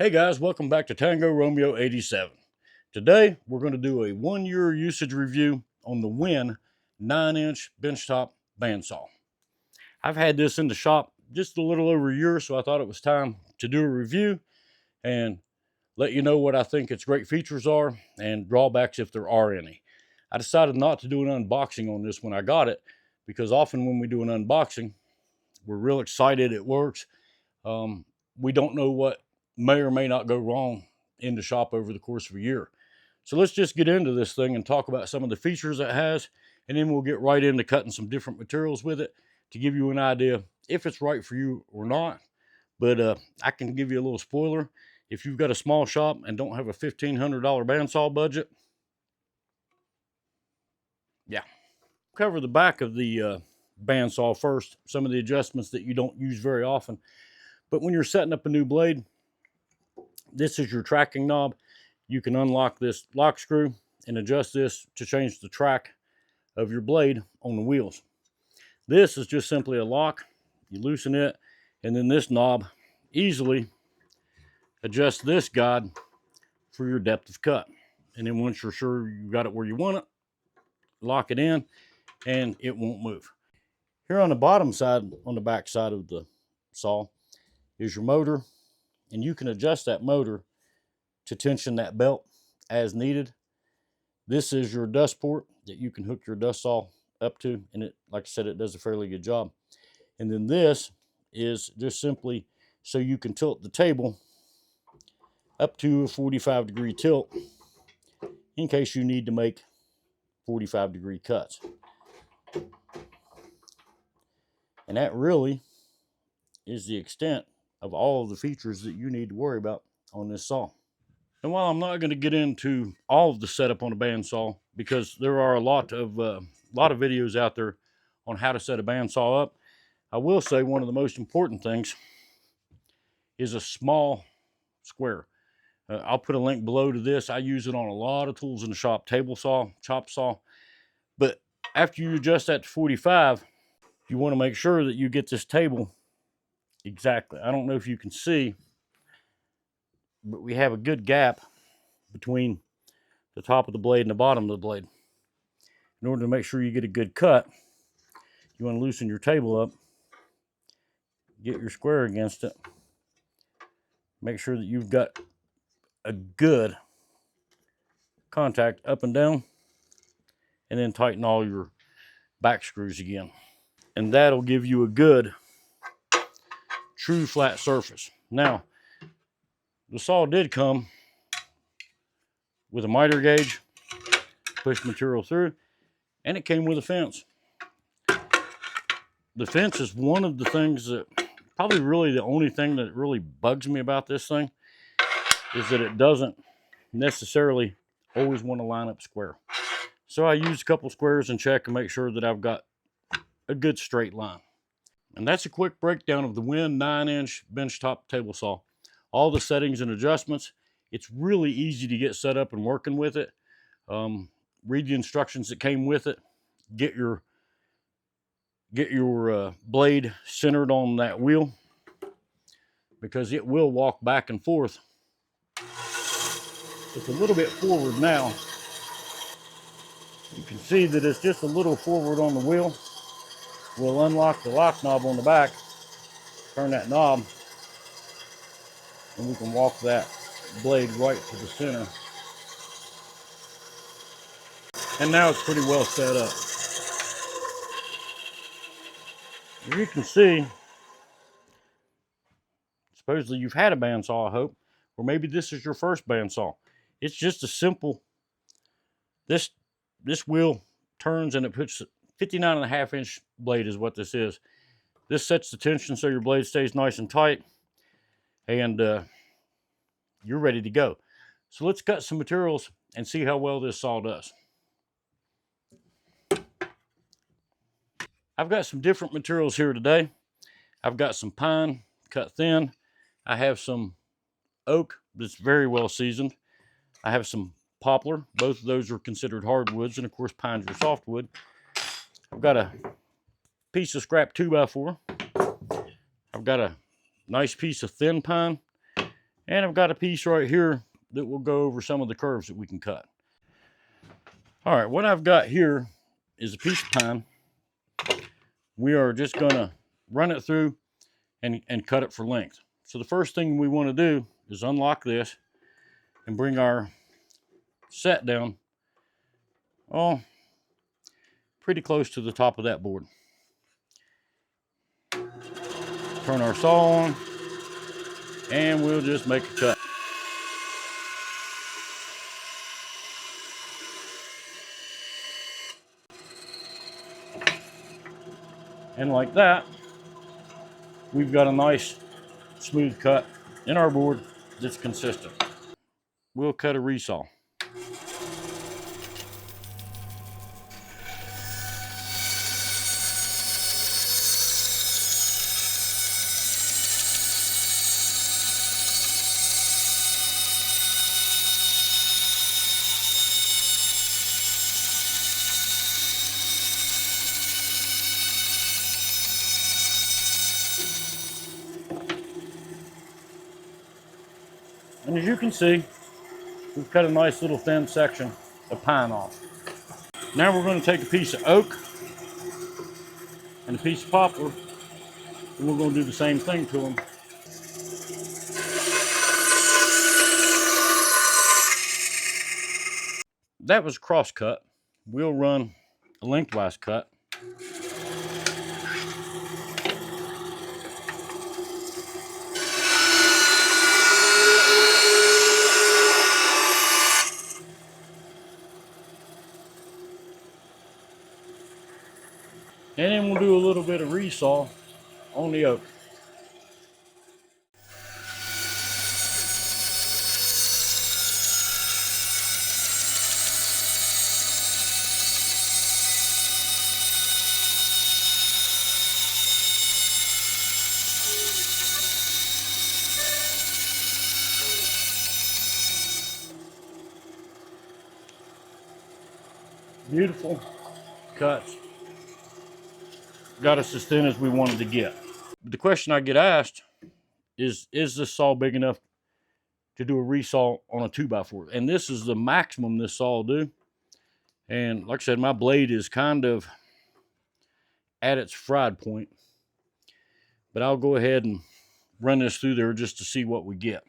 Hey guys, welcome back to Tango Romeo 87. Today we're going to do a 1 year usage review on the WEN 9-inch benchtop bandsaw. I've had this in the shop just a little over a year, so I thought it was time to do a review and let you know what I think its great features are and drawbacks if there are any. I decided not to do an unboxing on this when I got it because often when we do an unboxing, we're real excited it works. We don't know what may or may not go wrong in the shop over the course of a year. So let's just get into this thing and talk about some of the features it has, and then we'll get right into cutting some different materials with it to give you an idea if it's right for you or not. But I can give you a little spoiler. If you've got a small shop and don't have a $1,500 bandsaw budget, yeah. Cover the back of the bandsaw first, some of the adjustments that you don't use very often. But when you're setting up a new blade, this is your tracking knob. You can unlock this lock screw and adjust this to change the track of your blade on the wheels. This is just simply a lock. You loosen it, and then this knob easily adjusts this guide for your depth of cut. And then once you're sure you got it where you want it, lock it in and it won't move. Here on the bottom side, on the back side of the saw, is your motor, and you can adjust that motor to tension that belt as needed. This is your dust port that you can hook your dust saw up to, and it, like I said, it does a fairly good job. And then this is just simply so you can tilt the table up to a 45-degree tilt in case you need to make 45-degree cuts. And that really is the extent of all of the features that you need to worry about on this saw. And while I'm not going to get into all of the setup on a bandsaw, because there are a lot of videos out there on how to set a bandsaw up, I will say one of the most important things is a small square. I'll put a link below to this. I use it on a lot of tools in the shop, table saw, chop saw. But after you adjust that to 45, you want to make sure that you get this table exactly. I don't know if you can see, but we have a good gap between the top of the blade and the bottom of the blade. In order to make sure you get a good cut, you want to loosen your table up, get your square against it, make sure that you've got a good contact up and down, and then tighten all your back screws again. And that'll give you a good, true flat surface. Now, the saw did come with a miter gauge, push material through, and it came with a fence. The fence is one of the things that, probably really the only thing that really bugs me about this thing, is that it doesn't necessarily always want to line up square. So I use a couple squares and check and make sure that I've got a good straight line. And that's a quick breakdown of the WEN 9-inch benchtop table saw. All the settings and adjustments. It's really easy to get set up and working with it. Read the instructions that came with it. Get your blade centered on that wheel, because it will walk back and forth. It's a little bit forward now. You can see that it's just a little forward on the wheel. We'll unlock the lock knob on the back, turn that knob, and we can walk that blade right to the center. And now it's pretty well set up. As you can see, supposedly you've had a bandsaw, I hope, or maybe this is your first bandsaw. It's just a simple, this wheel turns and it puts 59.5-inch blade is what this is. This sets the tension so your blade stays nice and tight, and you're ready to go. So let's cut some materials and see how well this saw does. I've got some different materials here today. I've got some pine cut thin. I have some oak that's very well seasoned. I have some poplar. Both of those are considered hardwoods, and of course pine's your softwood. I've got a piece of scrap 2x4. I've got a nice piece of thin pine, And I've got a piece right here that will go over some of the curves that we can cut. All right, what I've got here is a piece of pine. We are just gonna run it through and cut it for length. So the first thing we want to do is unlock this and bring our set down, oh, pretty close to the top of that board. Turn our saw on, and we'll just make a cut. And like that, we've got a nice smooth cut in our board that's consistent. We'll cut a resaw. And as you can see, we've cut a nice little thin section of pine off. Now we're going to take a piece of oak and a piece of poplar, and we're going to do the same thing to them. That was a cross cut. We'll run a lengthwise cut. And then we'll do a little bit of resaw on the oak. Beautiful cuts. Got us as thin as we wanted to get. The question I get asked is this saw big enough to do a resaw on a 2x4? And this is the maximum this saw will do. And like I said, my blade is kind of at its fried point. But I'll go ahead and run this through there just to see what we get.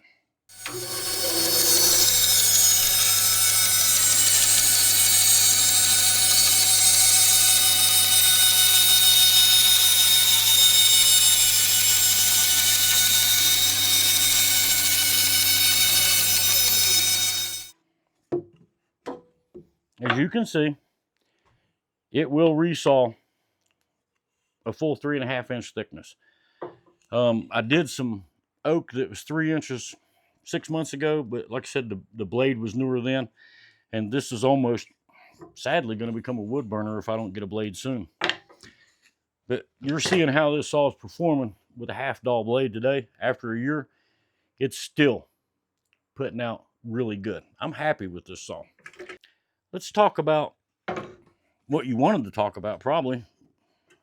As you can see, it will resaw a full 3.5 inch thickness. I did some oak that was 3 inches 6 months ago, but like I said, the blade was newer then, and this is almost, sadly, going to become a wood burner if I don't get a blade soon. But you're seeing how this saw is performing with a half dull blade today. After a year, it's still putting out really good. I'm happy with this saw. Let's talk about what you wanted to talk about, probably.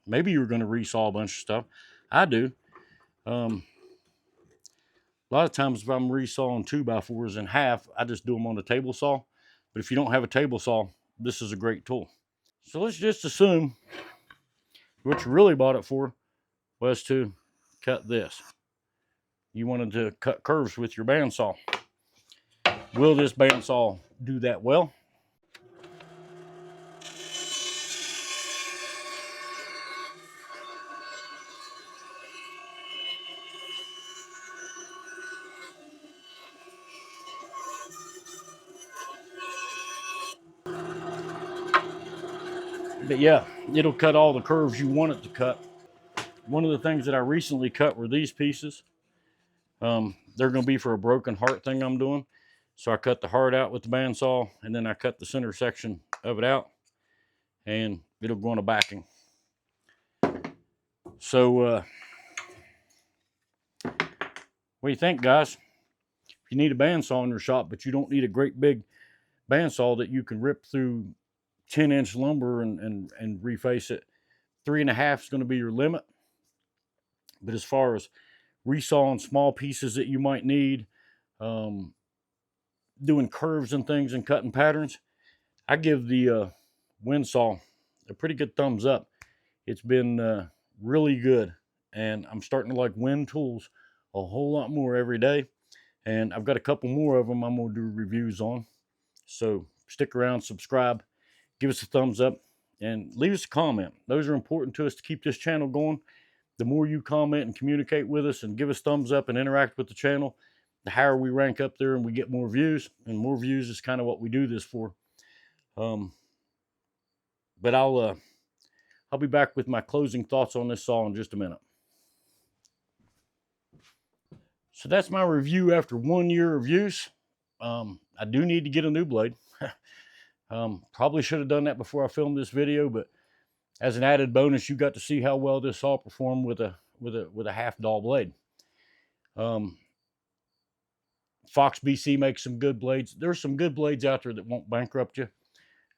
Maybe you were going to resaw a bunch of stuff. I do. A lot of times if I'm resawing 2x4s in half, I just do them on a table saw. But if you don't have a table saw, this is a great tool. So let's just assume what you really bought it for was to cut this. You wanted to cut curves with your bandsaw. Will this bandsaw do that well? But yeah, it'll cut all the curves you want it to cut. One of the things that I recently cut were these pieces. They're going to be for a broken heart thing I'm doing. So I cut the heart out with the bandsaw, and then I cut the center section of it out, and it'll go on a backing. So what do you think, guys? If you need a bandsaw in your shop, but you don't need a great big bandsaw that you can rip through 10-inch lumber and reface it, 3.5 is going to be your limit. But as far as resawing small pieces that you might need, doing curves and things and cutting patterns, I give the WEN saw a pretty good thumbs up. It's been really good, and I'm starting to like WEN tools a whole lot more every day. And I've got a couple more of them I'm going to do reviews on. So stick around, subscribe, give us a thumbs up, and leave us a comment. Those are important to us to keep this channel going. The more you comment and communicate with us and give us thumbs up and interact with the channel, the higher we rank up there and we get more views. And more views is kind of what we do this for. But I'll be back with my closing thoughts on this saw in just a minute. So that's my review after 1 year of use. I do need to get a new blade. Probably should have done that before I filmed this video, but as an added bonus, you got to see how well this saw performed with a half dull blade. Fox BC makes some good blades. There's some good blades out there that won't bankrupt you.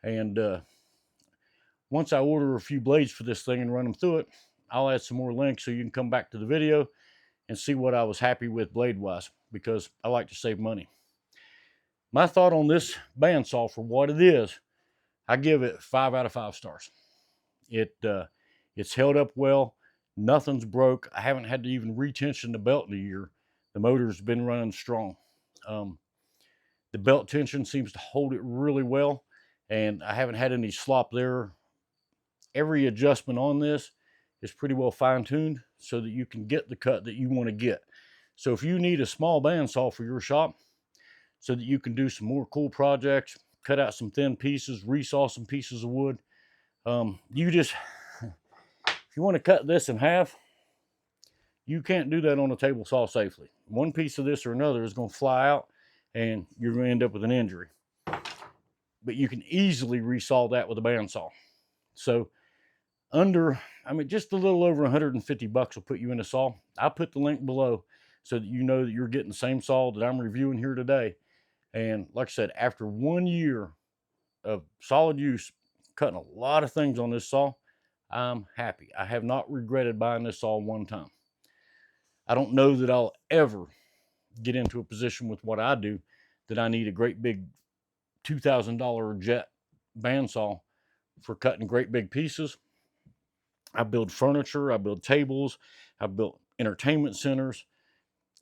And once I order a few blades for this thing and run them through it, I'll add some more links so you can come back to the video and see what I was happy with blade-wise, because I like to save money. My thought on this bandsaw for what it is, I give it 5 out of 5 stars. It's held up well. Nothing's broke. I haven't had to even retension the belt in a year. The motor's been running strong. The belt tension seems to hold it really well, and I haven't had any slop there. Every adjustment on this is pretty well fine-tuned so that you can get the cut that you want to get. So if you need a small bandsaw for your shop so that you can do some more cool projects, cut out some thin pieces, resaw some pieces of wood, if you want to cut this in half, you can't do that on a table saw safely. One piece of this or another is going to fly out and you're going to end up with an injury. But you can easily resaw that with a bandsaw. So just a little over 150 bucks will put you in a saw. I'll put the link below so that you know that you're getting the same saw that I'm reviewing here today. And like I said, after 1 year of solid use, cutting a lot of things on this saw, I'm happy. I have not regretted buying this saw one time. I don't know that I'll ever get into a position with what I do that I need a great big $2,000 jet bandsaw for cutting great big pieces. I build furniture, I build tables, I built entertainment centers,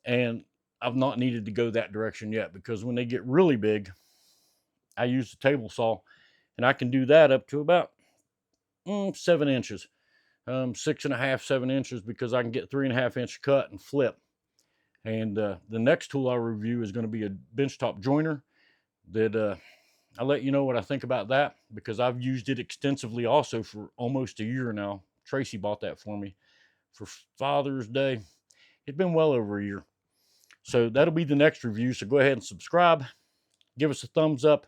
and I've not needed to go that direction yet, because when they get really big, I use the table saw, and I can do that up to about 7 inches, 6.5, 7 inches, because I can get 3.5 inch cut and flip. And the next tool I'll review is going to be a benchtop joiner that I'll let you know what I think about that, because I've used it extensively also for almost a year now. Tracy bought that for me for Father's Day. It's been well over a year. So that'll be the next review. So go ahead and subscribe. Give us a thumbs up.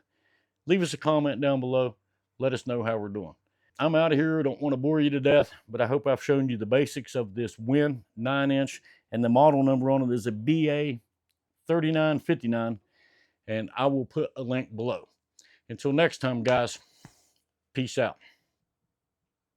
Leave us a comment down below. Let us know how we're doing. I'm out of here. I don't want to bore you to death, but I hope I've shown you the basics of this WEN 9-inch. And the model number on it is a BA 3959. And I will put a link below. Until next time, guys, peace out.